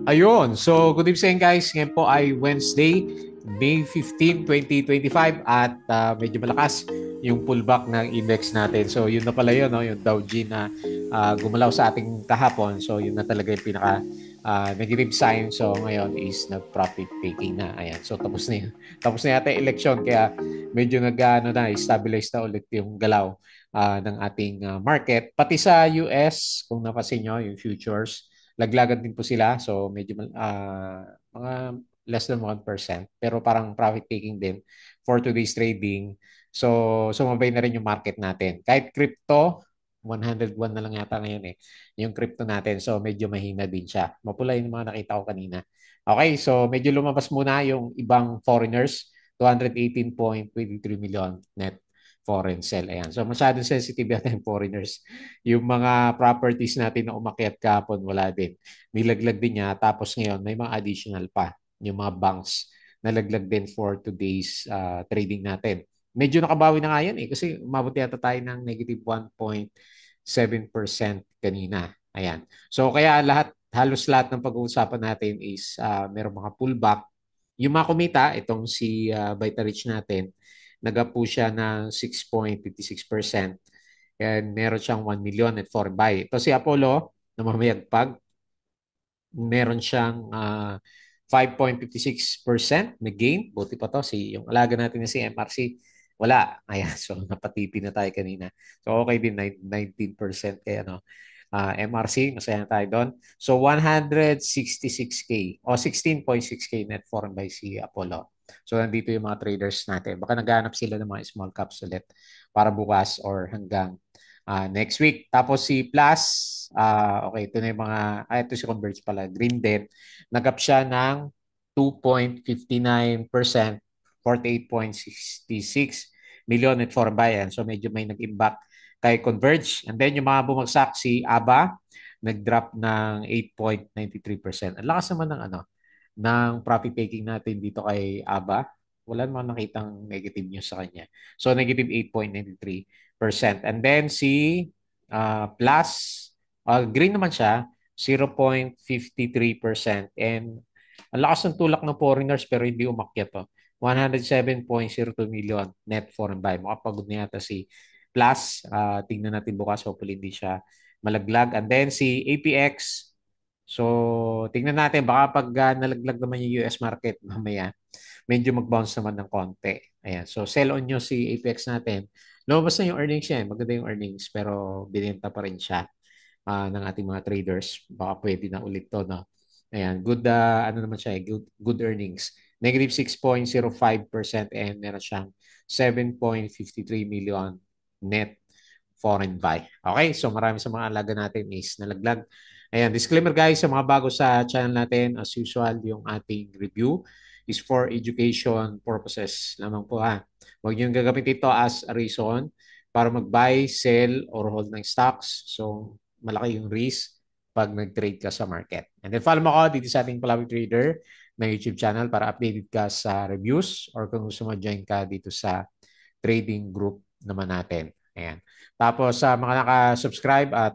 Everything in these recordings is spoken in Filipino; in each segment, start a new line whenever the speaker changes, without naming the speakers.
Ayun. So, good evening guys. Ngayon po ay Wednesday, May 15, 2025 at medyo malakas yung pullback ng index natin. So, yun na pala yun, no? Yung Dow Jones na gumalaw sa ating kahapon. So, yun na talaga yung pinaka negative sign. So, ngayon is nag-profit taking na. Ayan. So, tapos na yun. Tapos na yata yung election. Kaya medyo stabilize na ulit yung galaw ng ating market. Pati sa US, kung napasin nyo, yung futures, laglagan din po sila. So medyo mga less than 1%. Pero parang profit taking din for today's trading. So sumabay na rin yung market natin. Kahit crypto, 101 na lang yata ngayon eh. Yung crypto natin. So medyo mahina din siya. Mapula yung mga nakita ko kanina. Okay, so medyo lumabas muna yung ibang foreigners. 218.23 million net foreign sell. Ayan. So masyadong sensitive yata yung foreigners. Yung mga properties natin na umakyat kahapon, wala din. Nilaglag din niya. Tapos ngayon, may mga additional pa. Yung mga banks nalaglag din for today's trading natin. Medyo nakabawi na nga yan eh. Kasi umabot yata tayo ng negative 1.7% kanina. Ayan. So kaya halos lahat ng pag-uusapan natin is merong mga pullback. Yung mga kumita, itong si Vitarich natin, nag-up siya ng 6.56%. And meron siyang 1 million at foreign buy. Ito si Apollo na mamayagpag, meron siyang 5.56% na gain. Buti pa to, yung alaga natin na si MRC, wala. Ayan, so napatipi na tayo kanina. So okay din, 19% kaya no. MRC, masaya na tayo doon. So 166K o 16.6K net foreign by si Apollo. So nandito yung mga traders natin. Baka naghanap sila ng mga small caps ulit para bukas or hanggang next week. Tapos si Plus, okay, ito na yung mga, ito si Converge pala, Green Debt, nag-up siya ng 2.59%, 48.66 million net foreign buy. So medyo may nag-impact kay Converge. And then yung mga bumagsak si ABA, nag-drop ng 8.93%. Ang lakas naman ng profit taking natin dito kay ABA. Wala naman nakitang negative news sa kanya. So negative 8.93%. And then si Plus, green naman siya, 0.53%. And ang lakas ng tulak ng foreigners pero hindi umakyat to. 107.02 million net foreign buy. Makapagod na yata si Plus. Tingnan natin bukas. Hopefully hindi siya malaglag. And then si APX. So, tingnan natin. Baka pag nalaglag naman yung US market mamaya, medyo mag-bounce naman ng konti. Ayan. So, sell on nyo si APX natin. Lumabas na yung earnings niya. Maganda yung earnings pero binenta pa rin siya ng ating mga traders. Baka pwede na ulit to. No? Ayan. Good, ano naman siya, good earnings. Negative 6.05% and meron siyang 7.53 million net foreign buy. Okay, so marami sa mga alaga natin is nalaglag. Ayan, disclaimer guys, sa mga bago sa channel natin, as usual, yung ating review is for education purposes lamang po ha. Huwag niyong gagamitin ito as a reason para mag-buy, sell, or hold ng stocks. So, malaki yung risk pag nag-trade ka sa market. And then follow mo ako dito sa ating Palawi Trader na YouTube channel para updated ka sa reviews or kung gusto mo join ka dito sa trading group naman natin. Ayan. Tapos sa mga naka-subscribe at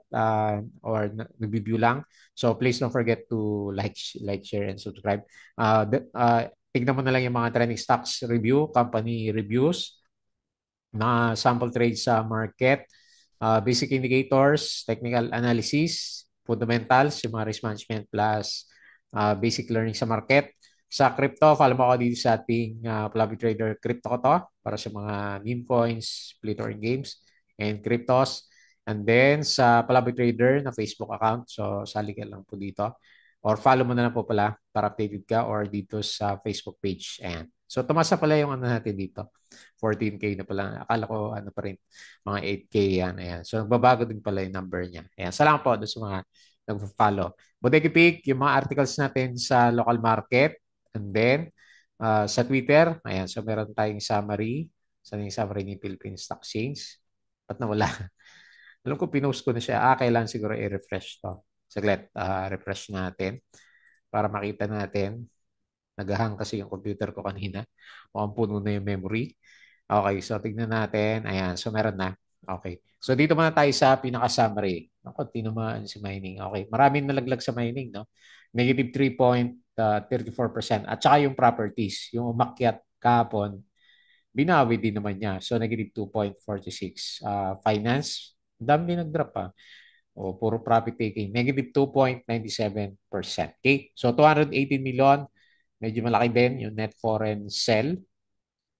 or nag-review lang, so please don't forget to like, share, and subscribe. Tignan mo na lang yung mga trending stocks review, company reviews, mga sample trades sa market, basic indicators, technical analysis, fundamentals, yung mga risk management plus basic learning sa market. Sa crypto, follow mo ako dito sa ating Fluffy Trader Crypto ko to para sa mga meme coins, split or games, and cryptos. And then sa Fluffy Trader na Facebook account, so sali ka lang po dito. Or follow mo na lang po pala para updated ka or dito sa Facebook page. Ayan. So tumasa pala yung ano natin dito. 14K na pala. Akala ko ano pa rin, mga 8K yan. Ayan. So nagbabago din pala yung number niya. Ayan. Salamat po doon sa mga nag-follow. Bodega Pick, yung mga articles natin sa local market. And then, sa Twitter, ayan. So meron tayong summary. Saan yung summary ni Philippine Stock Exchange? Ba't nawala? Alam ko, pinost ko na siya. Kailangan siguro i-refresh to. Saglit, refresh natin para makita natin. Nagahang kasi yung computer ko kanina. Mukhang puno na yung memory. Okay, so tignan natin. Ayan, so meron na. Okay. So dito muna tayo sa pinaka-summary. Ako, tinamaan si mining. Okay, maraming nalaglag sa mining, no? negative 3.34%. At saka yung properties, yung umakyat kahapon, binawi din naman niya. So, negative 2.46. Finance, ang dami din nag-drop pa. O, puro profit taking. Negative 2.97%. Okay? So, 218 million. Medyo malaki din yung net foreign sell.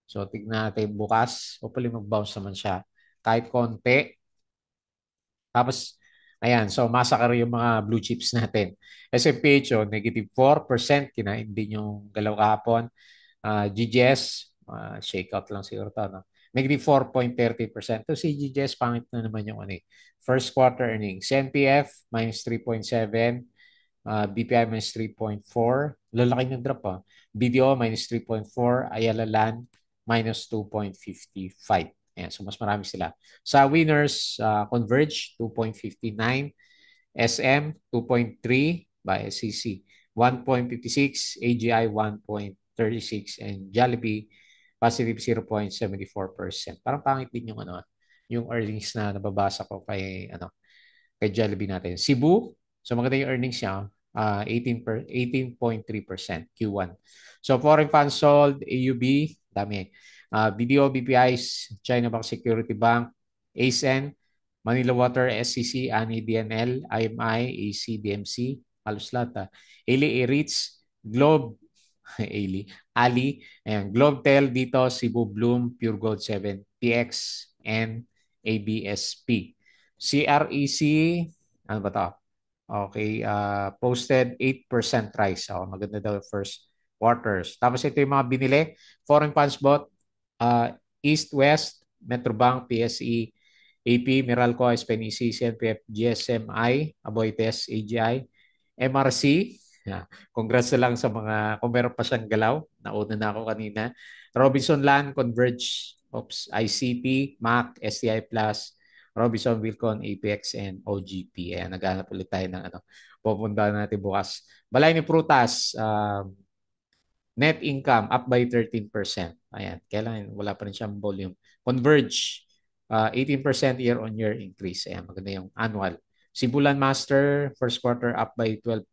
So, tignan natin bukas. Hopefully, mag-bounce naman siya. Kahit konti. Tapos, ayan. So, massacre yung mga blue chips natin. SMPH, negative 4%. Kinain din yung galaw kahapon. GGS, shakeout lang siguro ito, no? Negative 4.30%. So, si GGS, pangit na naman yung ano, first quarter earnings. CNPF, minus 3.7. BPI, minus 3.4. Lalaki ng drop, ah. BDO, minus 3.4. Ayala Land, minus 2.55. Ayan, so mas marami sila. Sa winners, Converge, 2.59. SM, 2.3 by SCC. 1.56, AGI 1.36, and Jollibee positive 0.74%. Parang pangit din yung ano, yung earnings na nababasa ko kay Jollibee natin. Cebu, so maganda yung earnings niya, 18.3% Q1. So foreign funds sold, AUB, dami. BDO, BPIs, China Bank Security Bank, ASEN, Manila Water, SCC, ANI, DNL, IMI, AC, DMC, halos lahat. Ali, REITs, Globe, Ali, ayan, Globetel dito, Cebu Bloom, Pure Gold 7, TX, and ABSP. CREC, ano ba to? Okay, posted 8% rise. So, maganda daw first quarters. Tapos ito yung mga binili. Foreign funds bought, East, West, Metrobank, PSE, AP, Meralco, SPNEC, CNPF, GSMI, Aboitiz, AGI, MRC. Yeah. Congrats na lang sa mga, kung meron pa siyang galaw, nauna na ako kanina. Robinson Land, Converge, ICP, MAC, STI Plus, Robinson, Wilcon, APX, and OGP. Ayan, naghanap ulit tayo ng ano. Pupunta natin bukas. Balay ni Prutas, net income up by 13%. Ayan, kailan wala pa rin siyang volume. Converge, 18% year-on-year increase. Ayan, maganda yung annual. Sibulan Master, first quarter up by 12%.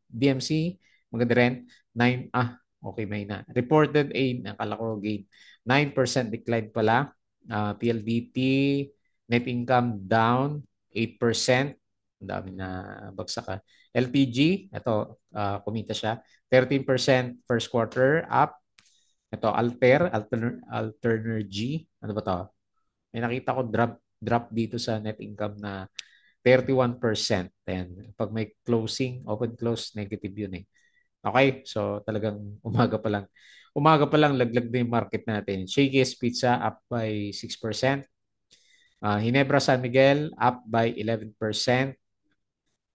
DMC, maganda rin. 9, okay, may na. Reported a, nakala ko gain. 9% decline pala. PLDT, net income down 8%. Ang dami na bagsak. LPG, ito, kumita siya. 13% first quarter up. Ito, Alternergy. Ano ba to? May nakita ko drop dito sa net income na 31%. And pag may closing, open close, negative yun eh. Okay, so talagang umaga pa lang laglag na yung market natin. Shakey's Pizza up by 6%. Hinebra San Miguel up by 11%.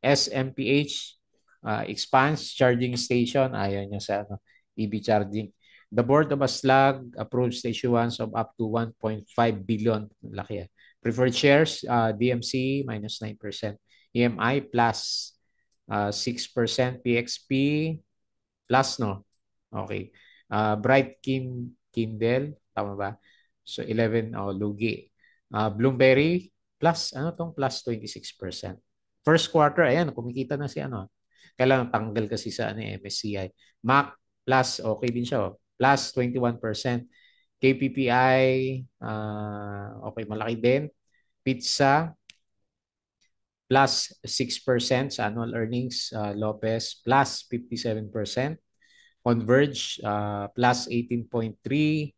SMPH expands charging station. Ayaw niya sa EV charging. The Board of Aslag approves the issuance of up to 1.5 billion. Laki. Preferred shares, DMC minus 9%. EMI plus 6%. PXP plus, no? Okay. Bright Kindle, tama ba? So 11, lugi. Bloomberry plus, ano tong plus 26%. First quarter, ayan, kumikita na si ano. Kailangan tanggal kasi sa MSCI. MAC plus, okay din siya. Plus 21%. KPPI, okay, malaki din. Pizza, plus 6% sa annual earnings. Lopez, plus 57%. Converge, plus 18.3%.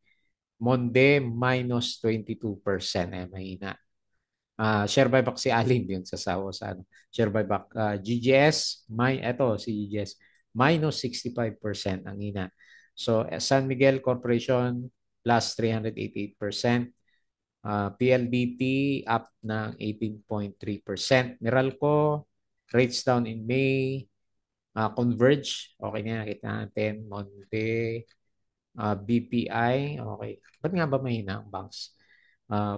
Monde, minus 22%. Mahina. Share buyback si Alin yun sa sawa sa ano. Share buyback. GGS, si GGS, minus 65% ang ina. So, San Miguel Corporation, plus 388%. PLDT, up ng 18.3%. Meralco, rates down in May. Converge, okay na, nakita natin. Monte, BPI, okay. Ba't nga ba mahina ang banks?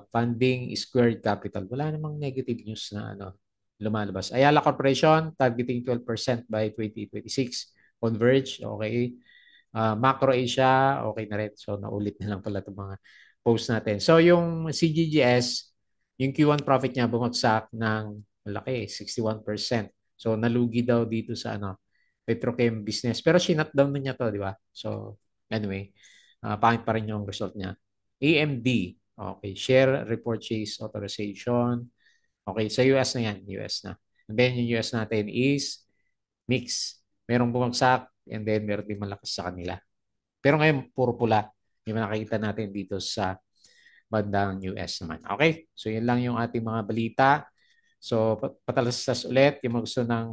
Funding Squared Capital. Wala namang negative news na lumalabas. Ayala Corporation, targeting 12% by 2026. Converge, okay. Macro Asia, okay na rin. So, naulit na lang pala itong mga post natin. So, yung CGGS, yung Q1 profit niya bumagsak ng malaki, 61%. So, nalugi daw dito sa petrochem business. Pero sinut down na niya to, di ba? So, anyway, pangit pa rin yung result niya. AMD, okay, share repurchase authorization. Okay, sa US na yan, US na. And then yung US natin is mix. Merong bumagsak and then meron din malakas sa kanila. Pero ngayon, puro pula. Yung nakikita natin dito sa bandang US naman. Okay, so yun lang yung ating mga balita. So, patalastas ulit yung mga gusto ng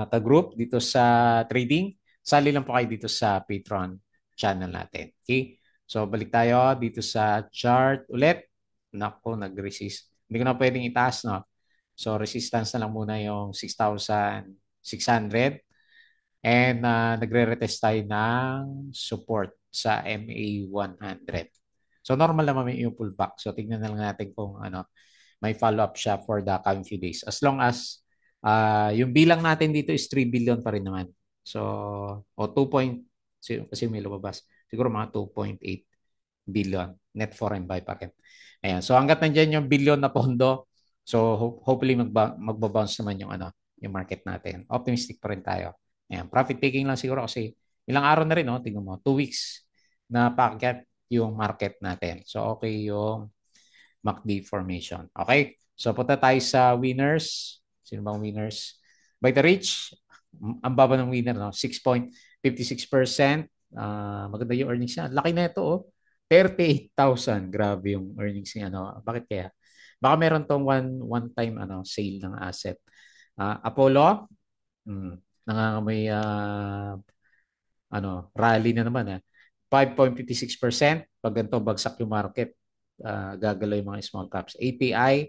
ka-group dito sa trading. Sali lang po kayo dito sa Patreon channel natin. Okay? So, balik tayo dito sa chart ulit. Naku, nag-resist. Hindi ko na pwedeng itaas, no? So, resistance na lang muna yung 6,600. And nagre-retest tayo ng support sa MA 100. So, normal naman yung pullback. So, tignan na lang natin kung ano, may follow-up siya for the coming few days. As long as yung bilang natin dito is 3 billion pa rin naman. So, o 2 point, kasi may lumabas. Siguro mga 2.8 billion net foreign buy pa rin. Ayan. So, hanggat nandiyan yung billion na pondo, so hopefully magbabounce naman yung ano, yung market natin. Optimistic pa rin tayo. Ayan. Profit taking lang siguro kasi ilang araw na rin, no? Tingnan mo, 2 weeks na paakyat yung market natin. So, okay yung MACD formation. Okay? So, punta tayo sa winners. Sino bang winners? By the Rich, ang baba ng winner, no? 6.56%. Maganda yung earnings niya. Laki na ito, oh. 38,000. Grabe yung earnings niya, no? Bakit kaya? Baka meron tong one-time sale ng asset. Apollo, nangangamoy rally na naman. 5.56%. Pag ganito, bagsak yung market, gagalaw yung mga small caps. API,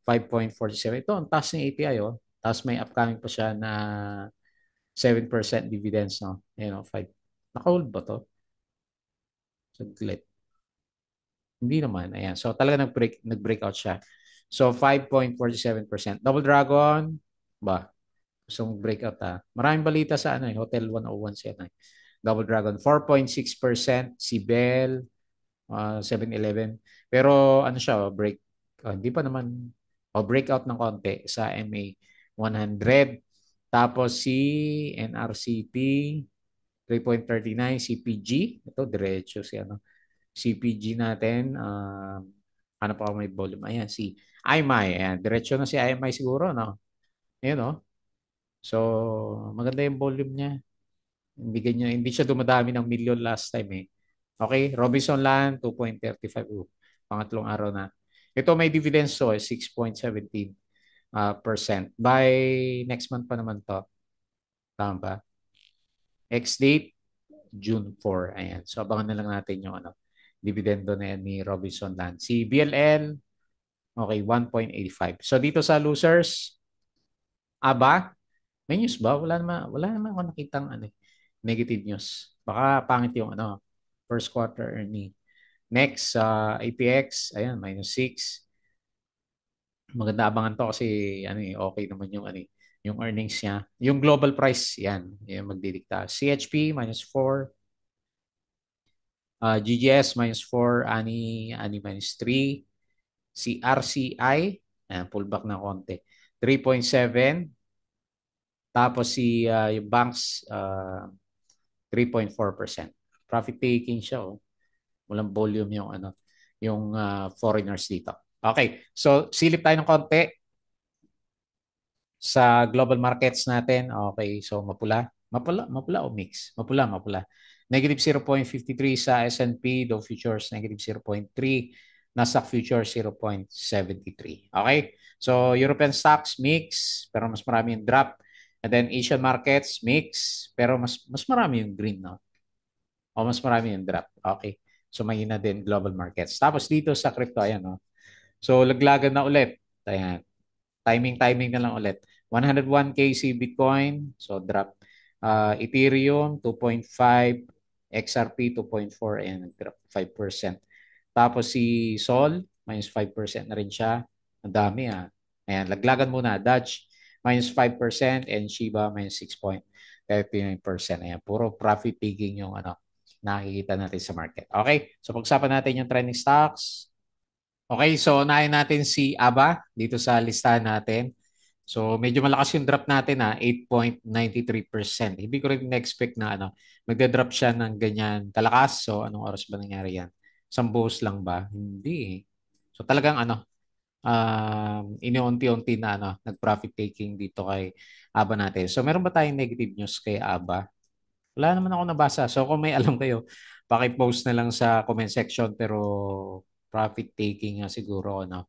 5.47. Ito, ang taas ng API, oh. Tapos may upcoming pa siya na 7% dividends, no? Ayan, 5. Naka-hold ba to? Saglit. Hindi naman. Ayan. So, talaga nag-breakout siya. So, 5.47%. Double Dragon, ba? Gusto breakout, ha? Maraming balita sa Hotel 101 siya. Double Dragon, 4.6%. Si Bell, 7-Eleven. Pero ano siya, hindi pa naman, breakout ng konti sa MA 100. Tapos si NRCP, 3.39, CPG, ito diretso si CPG natin, ano pa may volume, ayan, si IMAI, ayan, diretso na si IMAI siguro, no? Ayan, no? So, maganda yung volume niya. Hindi siya dumadami ng million last time eh. Okay, Robinson Land 2.35. Pangatlong araw na. Ito may dividends so 6.17%. By next month pa naman to. Tama ba? Ex-date June 4. Ayan. So abangan na lang natin yung dividendo na yan ni Robinson Land. Si BLL, okay, 1.85. So dito sa losers, aba, may news ba? Wala naman ako nakitang negative news. Baka pangit yung first quarter earning. Next, APX, ayan, -6. Maganda abangan to kasi okay naman yung yung earnings niya. Yung global price, yan, yung magdidikta. CHP -4, GGS -4, ANI -3, si RCI, ayan, pullback na konti. 3.7, tapos si yung banks 3.4%. Profit taking siya, oh. Walang volume yung yung foreigners dito. Okay, so silip tayo ng konti sa global markets natin. Okay, so mapula. Mapula o mix? Mapula. Negative 0.53 sa S&P, Dow Futures negative 0.3, Nasdaq Futures 0.73. Okay? So European stocks mix, pero mas marami yung drop. And then Asian markets mix, pero mas marami yung green, no? O mas marami yung drop. Okay. So mahina din global markets. Tapos dito sa crypto, ayan, no? So laglagan na ulit. Ayan. Timing na lang ulit. 101K si Bitcoin, so drop. Ethereum 2.5, XRP 2.4, and drop 5%. Tapos si Sol, -5% na rin siya. Ang dami, ah. Ayan, laglagan muna. Dodge, -5%, and Shiba, -6.39%. Ayan, puro profit taking yung nakikita natin sa market. Okay, so pag-usapan natin yung trending stocks. Okay, so unahin natin si ABA dito sa listahan natin. So medyo malakas yung drop natin 8.93%. Hindi ko rin na-expect na magda-drop siya ng ganyan kalakas. So anong oras ba nangyari yan? Isang buhos lang ba? Hindi. So talagang iniunti-unti na nag-profit taking dito kay ABA natin. So meron ba tayong negative news kay ABA? Wala naman ako nabasa. So kung may alam kayo, paki-post na lang sa comment section pero profit taking nga siguro ang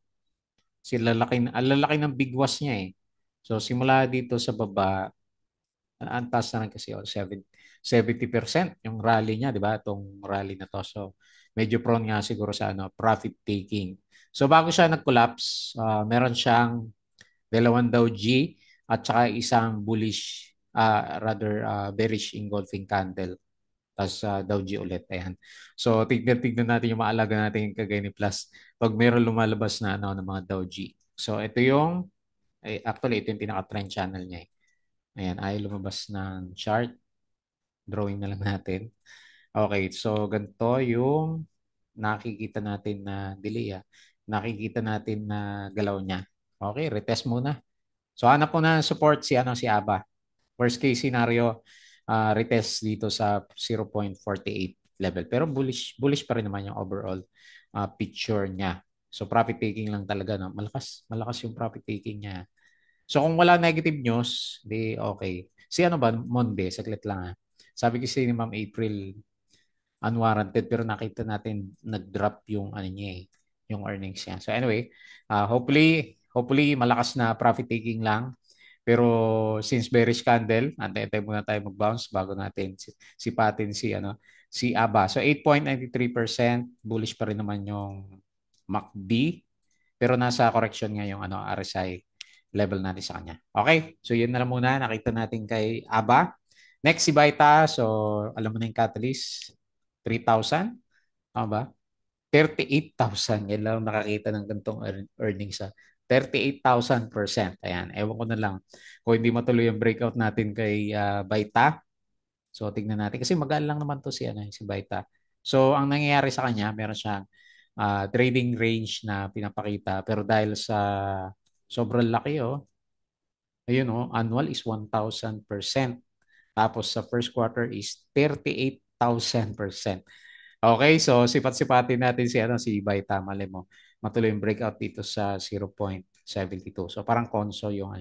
lalaki ng bigwas niya eh. So simula dito sa baba, ang taas na lang kasi 70% yung rally niya, di ba? Itong rally na to. So medyo prone nga siguro sa profit taking. So bago siya nag-collapse, meron siyang dalawang Dow G at saka isang bullish, rather bearish engulfing candle. Tapos Dow G ulit. Ayan. So tignan natin yung maalaga natin yung kagaya ni Plus pag meron lumalabas na ng mga Dow G. So ito actually ito yung pinaka-trend channel niya eh. Ayan, ay lumabas ng chart. Drawing na lang natin. Okay, so ganito yung nakikita natin na delay. Nakikita natin na galaw niya. Okay, retest muna. So hanap ko na support si ABA. Worst case scenario, retest dito sa 0.48 level. Pero bullish pa rin naman yung overall picture niya. So profit taking lang talaga, no? Malakas yung profit taking niya. So kung wala negative news, di okay. Si ano ba, Monde, saglit lang. Sabi kasi ni Ma'am April, unwarranted pero nakita natin nag-drop yung niya yung earnings niya. So anyway, hopefully malakas na profit taking lang. Pero since bearish candle, antay-antay muna tayo mag-bounce bago natin sipatin si ABA. So 8.93% bullish pa rin naman yung MACD pero nasa correction nga yung RSI level natin sa kanya. Okay, so yun na lang muna nakita natin kay ABA. Next si Baita, so alam mo na yung catalyst, 3,000, tama ba? 38,000. Yan lang nakakita ng gantong earnings 38,000%. Ayan, ewan ko na lang kung hindi matuloy yung breakout natin kay Baita. So tignan natin kasi magaan lang naman to si Baita. So ang nangyayari sa kanya, meron siyang trading range na pinapakita pero dahil sa sobrang laki ayun annual is 1,000%. Tapos sa first quarter is 38,000%. Okay, so sipat-sipatin natin si Baita Mali mo. Matuloy yung breakout dito sa 0.72. So parang konso yung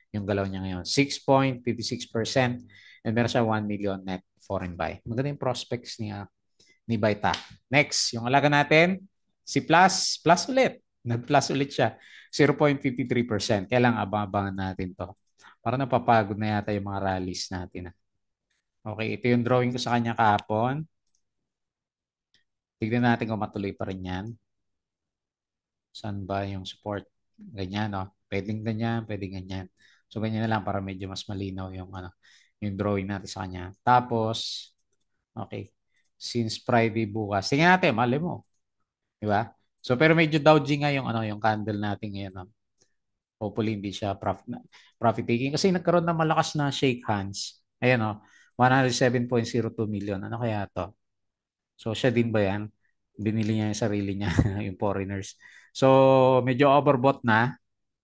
yung galaw niya ngayon. 6.56% and meron siya 1 million net foreign buy. Maganda yung prospects ni Baita. Next, yung alaga natin, si Plus ulit. Nag-plus ulit siya. 0.53%. Kailangan abang-abangan natin to. Para napapagod na yata yung mga rallies natin. Okay, ito yung drawing ko sa kanya kahapon. Tignan natin kung matuloy pa rin yan. Saan ba yung support? Ganyan, no? Pwedeng ganyan, pwedeng ganyan. So, ganyan na lang para medyo mas malinaw yung drawing natin sa kanya. Tapos, okay, since Friday bukas, tingnan natin, mali mo. Di ba? So, pero medyo doujing nga yung candle natin ngayon, no? Hopefully, hindi siya profit taking. Kasi nagkaroon ng malakas na shake hands. Ayan, no? 107.02 million. Ano kaya to? So, siya din ba yan? Binili niya yung sarili niya, yung foreigners. So, medyo overbought na.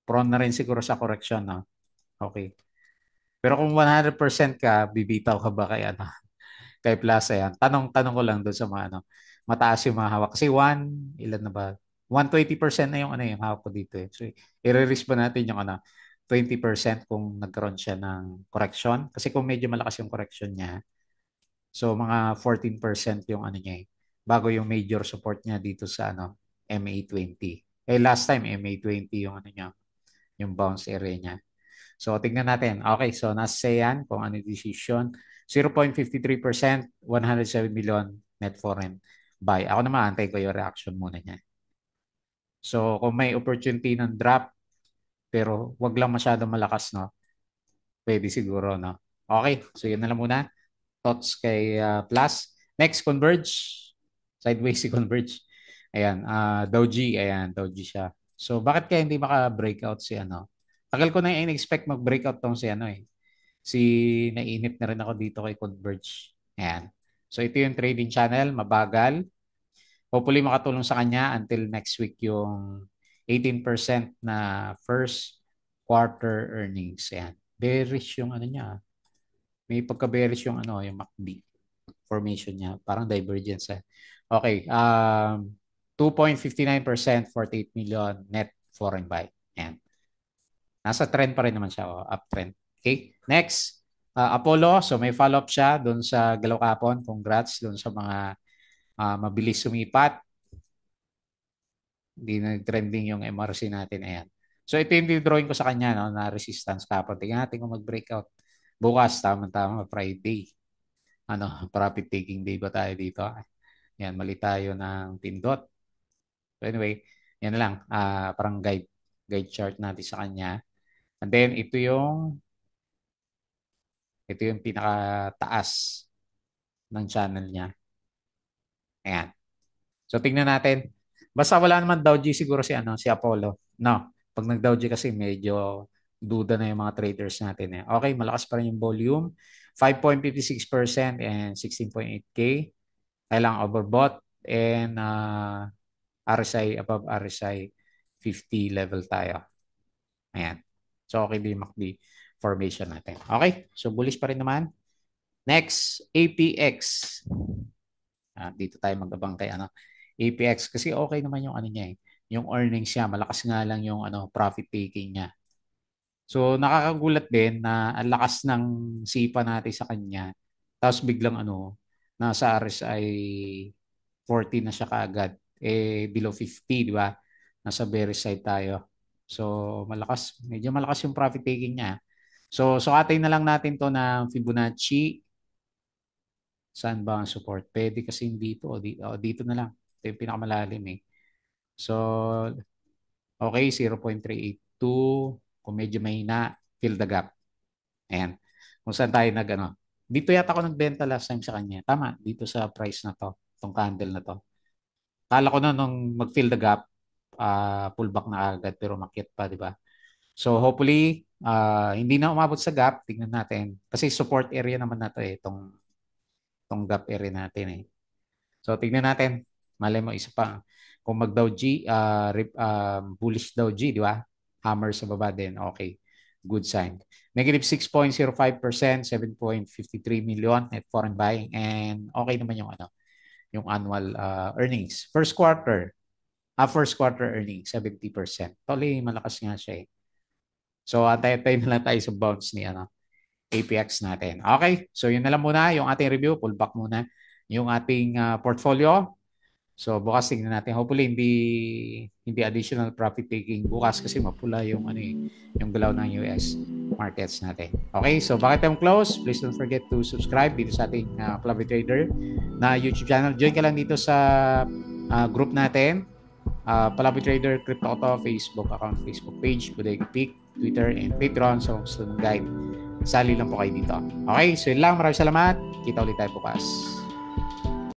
Prone na rin siguro sa correction, no? Okay. Pero kung 100% ka, bibitaw ka ba kay Plaza yan? Tanong ko lang doon sa mga mataas yung mga hawak. Kasi ilan na ba? 120% na yung hawak ko dito eh. So, i-risk ba natin yung 20% kung nagkaroon siya ng correction? Kasi kung medyo malakas yung correction niya, so mga 14% yung niya eh. Bago yung major support niya dito sa MA20. Last time MA20 yung niya, yung bounce area niya. So tingnan natin. Okay, so nasa yan kung ano yung decision. 0.53%, 107 million net foreign buy. Ako naman antay ko yung reaction muna niya. So kung may opportunity ng drop pero wag lang masyado malakas pwede siguro Okay, so yun na lang muna. Thoughts kay Plus. Next, Converge. Sideways si Converge. Ayan, Doji. Ayan, Doji siya. So, bakit kaya hindi maka-breakout si Tagal ko na in-expect mag-breakout tong si Si nainip na rin ako dito kay Converge. Ayan. So, ito yung trading channel. Mabagal. Hopefully, makatulong sa kanya until next week yung 18% na first quarter earnings. Ayan. Bearish yung ano niya. May pagka-bearish yung ano, yung MACD formation niya. Parang divergence eh. Okay. 2.59%, 48 million net foreign buy. Ayan. Nasa trend pa rin naman siya. Oh, uptrend. Okay. Next. Apollo. So may follow-up siya doon sa galaw kapon. Congrats doon sa mga mabilis sumipat. Hindi nag-trending yung MRC natin. Ayan. So ito yung drawing ko sa kanya no, na resistance kapon. Tingnan natin kung mag-breakout. Bukas, tama-tama, Friday. Ano, profit taking day ba tayo dito? Yan, mali tayo ng pindot. So anyway, yan na lang. Parang guide chart natin sa kanya. And then, ito yung pinakataas ng channel niya. Ayan. So tingnan natin. Basta wala naman Dow G siguro si Apollo. No. Pag nag Dow G kasi medyo duda na yung mga traders natin eh. Okay, malakas pa rin yung volume. 5.56% and 16.8K. Kailangan overbought and RSI above RSI 50 level tayo. Ayan. So okay din yung MACD formation natin. Okay, so bullish pa rin naman. Next, APX. Dito tayo mag-abang kay APX kasi okay naman yung ano niya eh. Yung earnings niya, malakas nga lang yung profit taking niya. So nakakagulat din na ang lakas ng sipa natin sa kanya. Tapos biglang nasa RSI 40 na siya kaagad. Below 50, di ba? Nasa bearish side tayo. So medyo malakas yung profit taking niya. So sukatin na lang natin to ng Fibonacci. Saan ba ang support? Pwede kasi dito dito na lang. Ito yung pinakamalalim eh. So okay, 0.382. Kung medyo mahina, fill the gap. Ayan. Kung saan tayo dito yata ako nagbenta last time sa kanya. Tama, dito sa price na to. Itong candle na to. Kala ko na nung mag-fill the gap, pullback na agad pero makyat pa, di ba? So hopefully, hindi na umabot sa gap. Tingnan natin. Kasi support area naman na to eh. Itong gap area natin eh. So tingnan natin. Malay mo, isa pa. Kung mag-Dow G, bullish Dow G, di ba? Hammer sa baba din. Okay. Good sign. Negative 6.05%, 7.53 million net foreign buying. And okay naman yung annual earnings. First quarter earnings, 70%. Totally malakas nga siya eh. So, antay-antay na lang tayo sa bounce ni APX natin. Okay, so yun na lang muna yung ating review. Pull back muna yung ating portfolio. So, bukas tingnan natin. Hopefully, hindi additional profit taking bukas kasi mapula yung yung galaw ng US markets natin. Okay, so bakit tayo close? Please don't forget to subscribe dito sa ating Club Trader na YouTube channel. Join ka lang dito sa group natin. Palabi Trader Crypto Auto Facebook account, Facebook page, Bodega Peak, Twitter, and Patreon. So, gusto ng guide. Sali lang po kayo dito. Okay, so yun lang. Maraming salamat. Kita ulit tayo bukas.